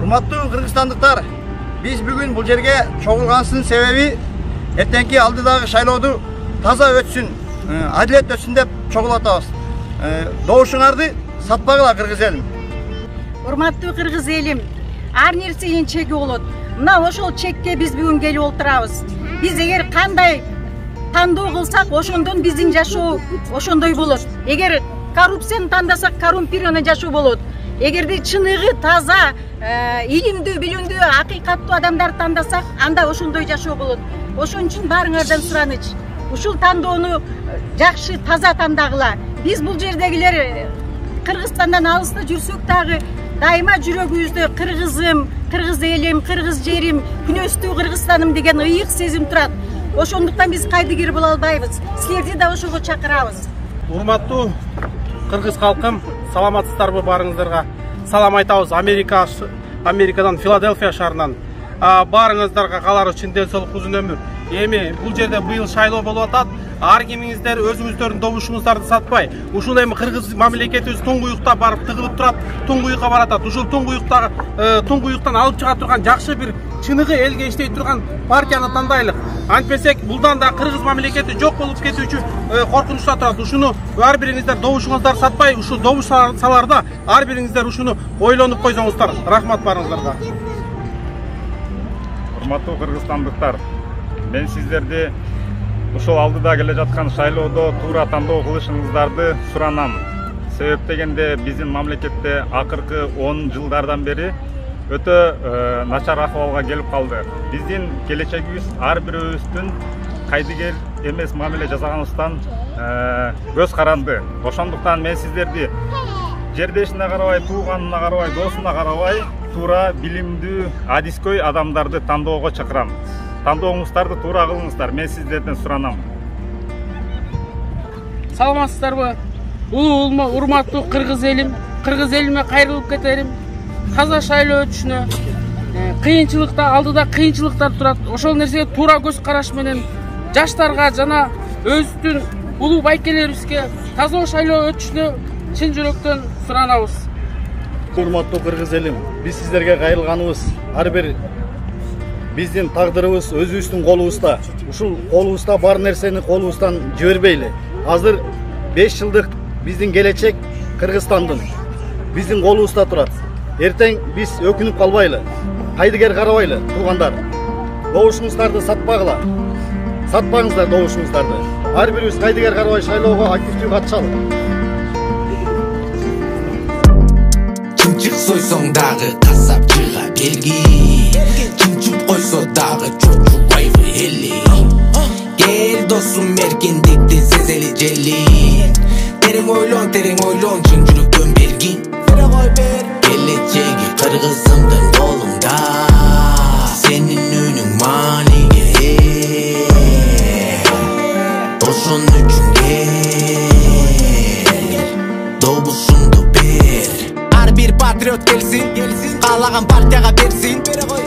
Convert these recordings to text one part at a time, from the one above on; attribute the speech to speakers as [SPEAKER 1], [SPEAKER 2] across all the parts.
[SPEAKER 1] Урматтуу кыргызстандыктар, биз бүгүн бул жерге чогулганыбыздын себеби эртеңки алдыдагы шайлоодо таза өтсүн, адилет өтсүн деп чогулуп атабыз. Добушуңарды сатпагыла кыргыз элим.
[SPEAKER 2] Урматтуу кыргыз элим, ар нерсенин чеги болот. Мына ошол чекке биз бүгүн келип отурабыз. Биз эгер кандай тандоо кылсак, ошондон биздин жашоо ошондой болот. Эгер коррупцияны тандасак, коррумпированный жашоо болот. Эгерде чыныгы таза, илимдүү, билимдүү, акыйкаттуу адамдарды тандасак, анда ошондой жашоо болот. Ошон үчүн баарыңардан сураныч, ушул тандоону жакшы, таза тандагыла. Биз бул жердегилер Кыргызстандан алыста жүрсөк дагы дайыма жүрөгүбүздө кыргызым, кыргыз элим, кыргыз жерим, күнөстүү Кыргызстаным деген ыйык сезим турат. Ошондуктан биз кайдыгер боло албайбыз. Силерди да ошого чакырабыз.
[SPEAKER 3] Урматтуу кыргыз калкым, саламатсыздарбы баарыңыздарга? Салам айтабыз Америкадан, Филадельфия шаарынан. Баарыңыздарга каалар үчүн ден соолук, узун өмүр. Эми бул жерде быйыл шайлоо болуп атат. Ар кимиңиздер өзүңүздөрдүн добушуңуздарды сатпай, ушул эми кыргыз мамлекетибиз туңгуюкта барып тыгылып турат, туңгуюкка баратат. Ушул туңгуюктан алып чыга турган жакшы бир чыныгы элге иштей турган партияны тандайлык. Антпесек булдан да кыргыз мамлекети жок болуп кетүүчү коркунучта турат. Ушуну ар бириңиздер добушуңуздарды сатпай, ушул добуш саларда ар бириңиздер ушуну ойлонуп койсоңуздар. Рахмат баарыңыздарга.
[SPEAKER 4] Урматтуу кыргызстандыктар, мен сиздерди ушул алдыда келе жаткан шайлоодо туура тандоо кылышыңыздарды суранам. Себеп дегенде биздин мамлекетте акыркы 10 жылдардан бери өтө начар акыбалга келип калды. Биздин келечегибиз ар бирөөбүздүн кайдыгер эмес мамиле жасаганыбыздан көз каранды. Ошондуктан мен сиздерди жердешине карабай, тууганына карабай, досуна карабай, туура билимдүү, адискөй адамдарды тандоого чакырам. Тандооңуздарды туура кылыңыздар, мен сиздерден суранам.
[SPEAKER 5] Саламатсыздарбы? Урматтуу кыргыз элим, кыргыз элиме кайрылып кетерим. Таза шайлоо өтүшүнө кыйынчылыкта, алдыда кыйынчылыктар турат. Ошол нерсеге туура көз караш менен жаштарга жана өзүбүздүн улуу байкелерибизге таза шайлоо өтүшүнө чын жүрөктөн суранабыз.
[SPEAKER 1] Урматтуу кыргыз элим, биз сиздерге кайрылганыбыз ар бир биздин тагдырыбыз өзүбүздүн колубузда. Ушул колубузда бар нерсени колубуздан жибербейли. Азыр 5 жылдык биздин келечек Кыргызстандын биздин колубузда турат. Эртең биз өкүнүп калбайлы, кайдыгер карабайлы, туугандар. Добушуңуздарды сатпагыла. Сатпаңыздар добушуңуздарды. Ар бирибиз кайдыгер карабай шайлоого активдүү катышалы.
[SPEAKER 6] Чымчык сойсоң дагы касапчыга белги, чымчып койсо дагы чочубайбы эли. Кел досум, эркиндикти сезели жели. Терең ойлон, чын жүрөктөн бергин. Келечеги кыргызымдын колуңда, сенин үнүң мааниге ээ. Ошон үчүн кел, добушуңду бер. Ар бир патриот келсин, каалаган партияга берсин.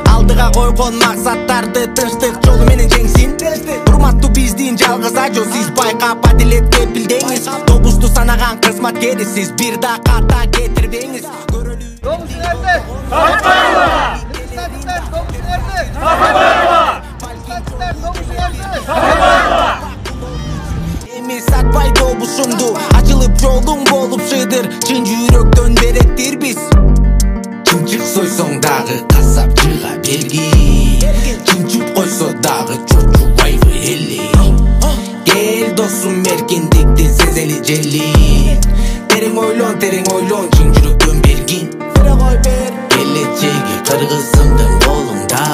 [SPEAKER 6] Алдыга койгон максаттарды тынчтык жолу менен жеңсин. Урматтуу биздин жалгыз ажо, сиз байкап адилетке билдеңиз. Добусту санаган кызматкерисиз, бир да ката кетирбеңиз.
[SPEAKER 1] Добуш nerede? Satmayla! Kırgızlar Dobуш nerede? Satmayla! Kırgızlar Dobуш nerede? Satmayla!
[SPEAKER 6] Эми сатпай добушуңду, ачылып жолуң болуп шыдыр, чын жүрөктөн береттир биз. Чымчык сойсоң дагы касапчыга белги, чымчып койсо дагы чочубайбы эли. Кел досум, эркиндикти сезели жели. Терең ойлон, чын жүрөктөн бергин. Келечеги кыргызымдын колуңда.